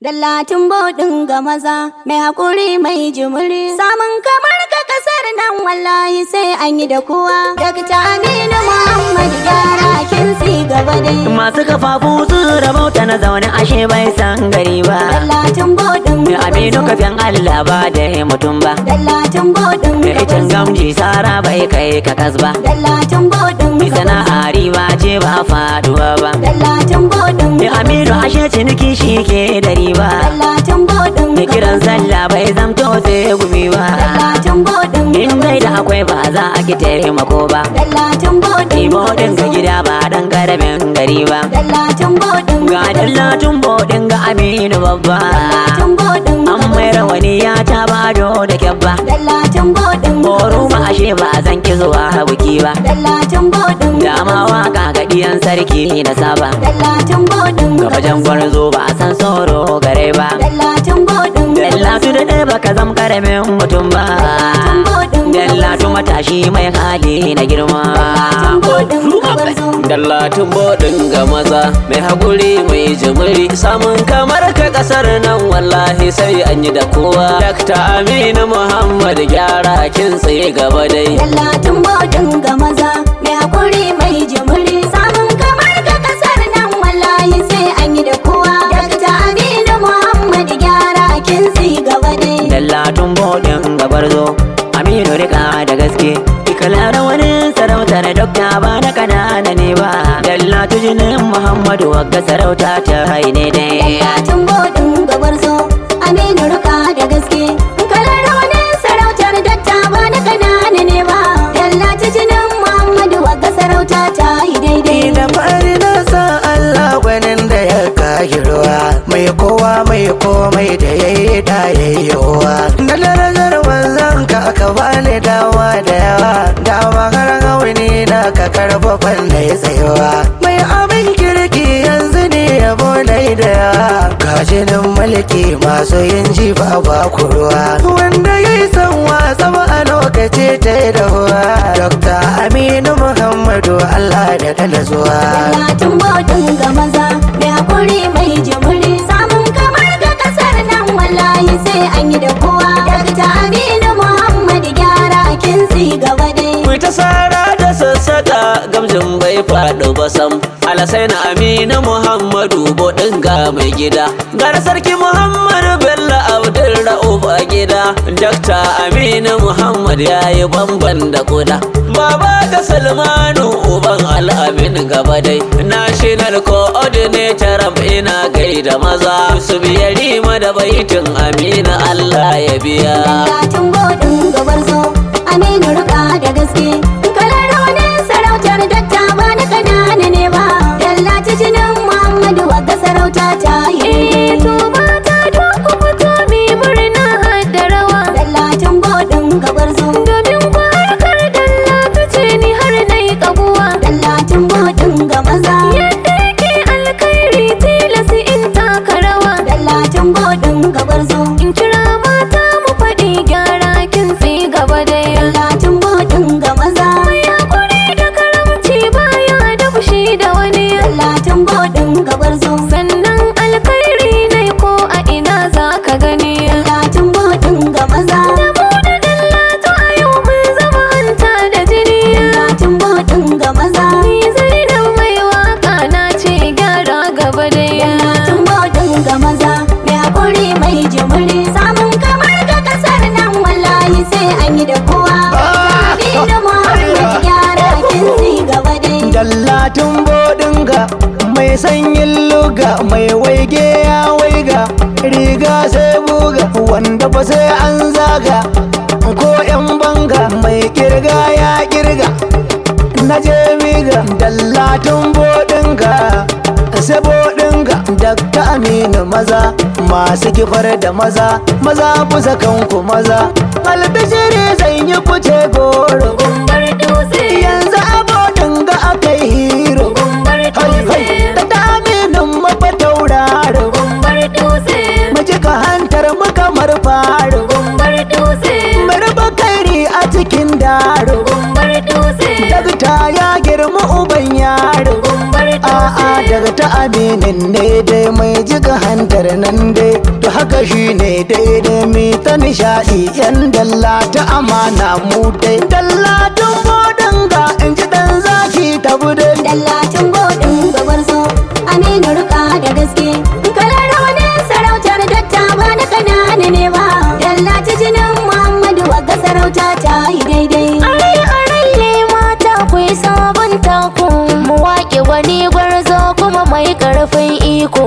Dallatun Bodinga maza mai hakuri mai jimiri, samun kamar ka kasar nan wallahi sai an yi da kowa. Dakta Aminu Muhammad gyara kinsi gaba dai. Masu kafafu su rabauta na zaune ashe bai san gari ba. Dallatun Bodinga Aminu kafin Allah ba da mutum ba. Dallatun Bodinga Icen gamji sara bai kai ka kasba. Dallatun Bodinga Sana'a riba ce ba faduwa ba. Dallatun Bodinga Aminu ashe ciniki shi ke da riba. Dallatun Bodinga Kiran sallah bai zamto sai gumi ba. Dallatun Bodinga In dai da akwai ba za a ki taimako ba. Dallatun Bodinga Bodinga gida ba dan karamin gari ba. Dallatun Bodinga Ga Dallatun Bodinga Aminu babba. Dallatun Bodinga An mai rawani ya ta bado da kyabba. Dallatun Bodinga Horo ma ashe ba zan ki zuwa buki ba. Dallatun Bodinga Dama waka ga diyan sarki na saba. Dallatun Bodinga Ga wajen gwarzo ba a san tsoro gare ba. Dallatun Bodinga Dallatu da ɗaya baka zam karamin mutum ba. Dallatu matashi mai hali na girma. Dallatun Bodinga maza mai haƙuri mai jimiri, samun kamar ka ƙasar nan wallahi sai an yi da kowa. Dakta Aminu Muhammad gyara kin tsaye gaba dai. Dallatun Bodinga maza mai hakuri mai jimiri, samun kamar ka kasar nan wallahi sai an yi da kowa. Dakta Aminu Muhammad gyara kinsi gaba dai. Dallatun Bodinga gwarzo Aminu rika da gaske. Ikalara wani sarautar dokta ba na kanana ne ba. Dallatu jinin Muhammadu wagga sarauta ta haine dai. Dallatun Bodinga gwarzo Aminu rika da gaske. Kalar wani sarautar dakta ba na kanana ne ba. Dallatu jinin Muhammadu wagga sarauta ta yi daidai. Da fari na sa Allah gwanin da ya kayi ruwa, mai kowa mai komai da ya yi da ya yi yawa. Da darajar wanzan ka aka bani dawa da yawa, dama har hauni na ka karfafan da ya tsayuwa. Mai abin kirki yanzu ne yabo da yawa, gajinin mulki masu yin jifa ba kuruwa. Wanda ya yi son wasa a lokaci ta yi dahuwa. Dokta Aminu Muhammadu Allah da ta zuwa. Dallatun Bodinga maza mai hakuri mai jimiri, samun kamar ka kasar nan wallahi sai an yi da kowa. Dakta Aminu Muhammad gyara kinsi gaba dai. Ku ta sara da sassaka gamjin bai faɗo ba sam. Alasai na Aminu Muhammadu Bodinga mai gida. Gara sarki Muhammadu Bello Abdul Ra'uf a gida. Dakta Aminu Muhammad ya yi bamban da kuda. Baba ga Salmanu uban Al'amin gaba dai. National Coordinator ina gaida maza. Su biya rima da baitin Aminu Allah ya biya. Dallatun Bodinga gwarzo Aminu rika da gaske. Kalar wani sarautar dakta ba na kanana ne ba. Dallatu jinin Muhammadu wagga sarauta ta yi daidai. Dallatun Bodinga gwarzo Dallatun Bodinga maza Dallatun Bodinga gwarzo Dallatun Bodinga maza Dallatun Bodinga gwarzo Dallatun Bodinga maza Dallatun Bodinga maza Dallatun Bodinga maza mai hakuri mai jimiri, samun kamar ka kasar nan wallahi sai an yi da kowa. Aminu Muhammad gyara kinsi gaba dai. Dallatun Bodinga mai sanyin luga, mai waige ya waiga, riga sai buga wanda ba sai an zaga, ko yan banga mai kirga ya kirga. Na je miga Dallatun Bodinga sai Bodinga. Dakta Aminu maza masu kifar da maza, maza kusa kanku maza. Albishiri zan yi kuce goro, yanzu a Bodinga aka yi hiro. Da Aminu mafa tauraro, mu jika hantar mu kamar faro. Bari bakari a cikin daro, Dakta ya girma uban yaro. A'a daga ta Aminin ne dai mai jiga hantar nan dai. haka shine daidai mi ta nishaɗi yan dalla ta amana mu dai Dallatun Bodinga in ji dan zaki ta bude Dallatun Bodinga gwarzo Aminu rika da gaske kalar rawanin sarautar dattawa na kanana ne ba Dallatu jinin Muhammadu wagga sarauta ta yi daidai Arai mata ku yi sabon taku mu waƙe wani gwarzo kuma mai ƙarfin iko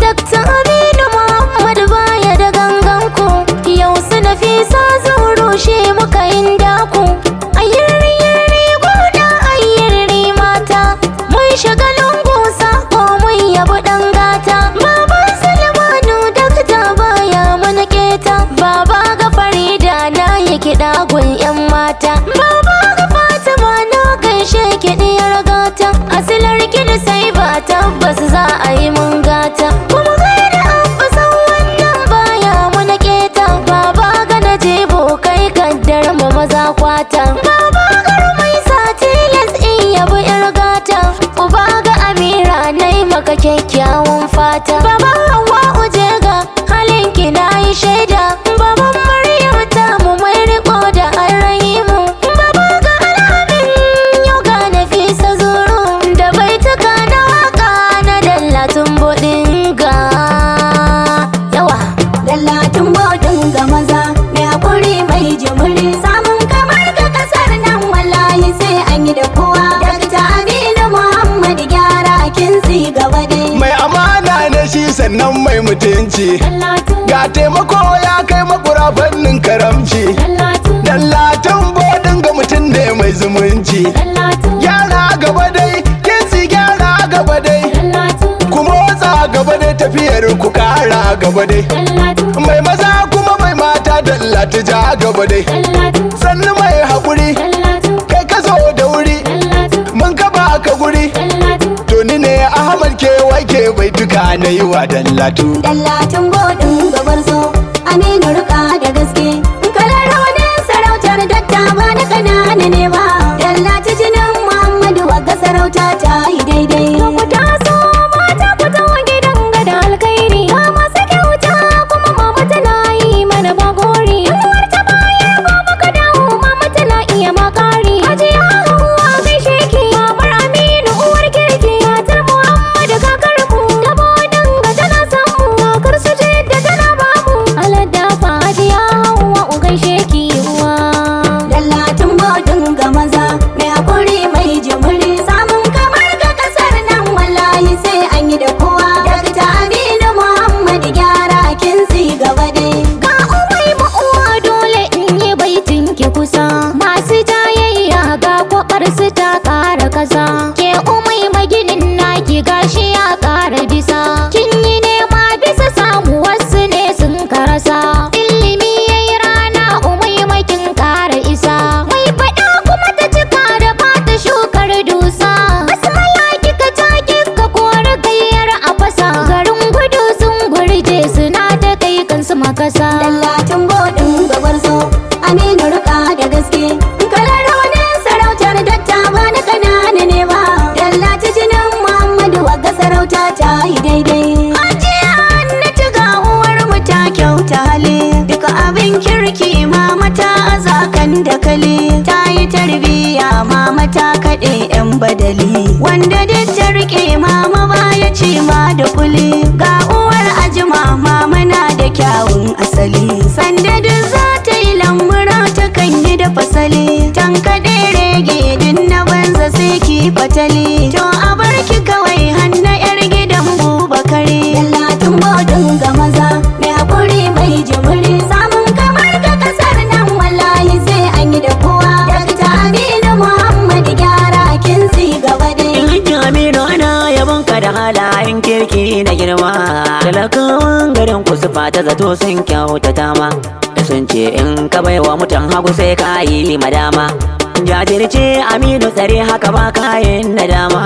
Dakta Aminu Muhammad baya da ganganku yau su nafisa zan rushe muka yin daku ayyirri guda ayyirri mata mun shiga lungu sako mun yabi ɗan gata baban Salmanu dakta baya mana keta baba ga Farida na yi kiɗa gun 'yan mata baba ga Fatima na gaishe kiɗiyar gata asilar kiɗi sai ba tabbas za a yi mun gata kuma gaida abba san wannan baya mana keta baba ga Najibu kai kaddar mu maza kwata baba ga Rumaisa tilas in yabi 'yar gata uba ga Amira nai maka kyakkyawan fata baba Hawwa ujega halin ki na yi shaida baban Maryam ta mu mai riko da Arrahimu baba ga Al'amin yau ga Nafisa zuru da baituka na waka na Dallatun Bodinga yawa Dallatun Bodinga maza mai hakuri mai jimiri samun kamar ka kasar nan wallahi sai an yi da kowa Dakta Aminu Muhammad gyara kinsi gaba dai mai amana na shi sannan mai mutunci ga taimako ya kai makura fannin karamci Dallatun Bodinga mutum ne mai zumunci gyara gaba dai kinsi gyara gaba dai ku motsa gaba dai tafiyar ku kara gaba dai mai maza kuma mai mata Dallatu ja gaba dai sannu mai haƙuri kai ka zo da wuri mun gaba ka guri to ni ne Ahmad ke wake bai duka na yi wa Dallatu Dallatun Bodinga gwarzo Aminu rika da gaske kalar rawanin sarautar dattawa na kanana ne ba Dallatu jinin Muhammadu wagga sarauta ta yi daidai ku taso mata ku tawo gidan gada alkhairi ga masu kyauta kuma mama tana yi mana bagori uwar ta bayar ko baka dawo mama tana iya makari hajiya Hauwa gaishe ki mamar Aminu uwar kirki matar Muhammadu kakar mu ta Bodinga tana san mu kakar su ce da tana ba mu aladdafa hajiya Hauwa u gaishe ki uwa Dallatun Bodinga maza mai hakuri mai jimiri samun kamar ka kasar nan wallahi sai an yi da kowa Dakta Aminu Muhammad gyara kinsi gaba dai ga umai uwa dole in yi baitin ki kusa masu jayayya ga kwabar su ta ƙara kasa ke umai maginin naki gashi ya ƙara bisa kin yi nema bisa samu wasu ne sun karasa ilimi yayi rana umai makin ƙara isa mai faɗa kuma ta cika da bata shukar dusa basmala kika ta kika kore gayyar a fasa garin gudu sun gurje suna ta kai kansu makasa Dallatun Bodinga gwarzo Aminu rika da gaske kalar rawanin sarautar dattawa na kanana ne ba Dallatu jinin Muhammadu wagga sarauta ta yi daidai Hajiya Hannatu ga uwar mu ta kyauta hali duka abin kirki mama ta azakan da kali ta yi tarbiya mama ta kaɗe 'yan badali wanda duk ta rike mama baya ce ma da kuli ga uwar ajima mama na da kyawun asali sanda duk za ta yi lambura ta kan yi da fasali tankaɗe rege din na banza sai ki fatali to a barki kawai hanna 'yar gidan Bubakari Dallatun Bodinga maza mai hakuri mai jimiri samun kamar ka kasar nan wallahi sai an yi da kowa Dakta Aminu Muhammad gyara kinsi gaba dai Alhaji Aminu ana yabon ka da halayen kirki na girma talakawan garin ku su fata zato sun kyautata ma da sun ce in ka baiwa mutan hagu sai ka yi madama jajirce Aminu tsare haka ba kayan nadama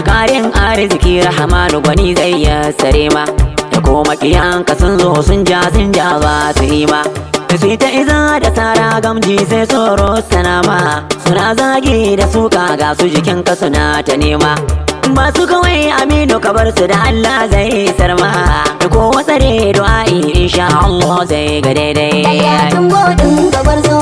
karin arziki Rahmanu gwani zai yassare ma da kuma kiyanka sun zo sun ja ba su yi ma su ta iza da tsara gamji sai tsoro sanama suna zagi da suka ga su jikinka suna ta nema masu kawai Aminu ka bar su da Allah zai sarma da kowa tsare du'a'i insha Allah zai ga daidai Dallatun Bodinga gwarzo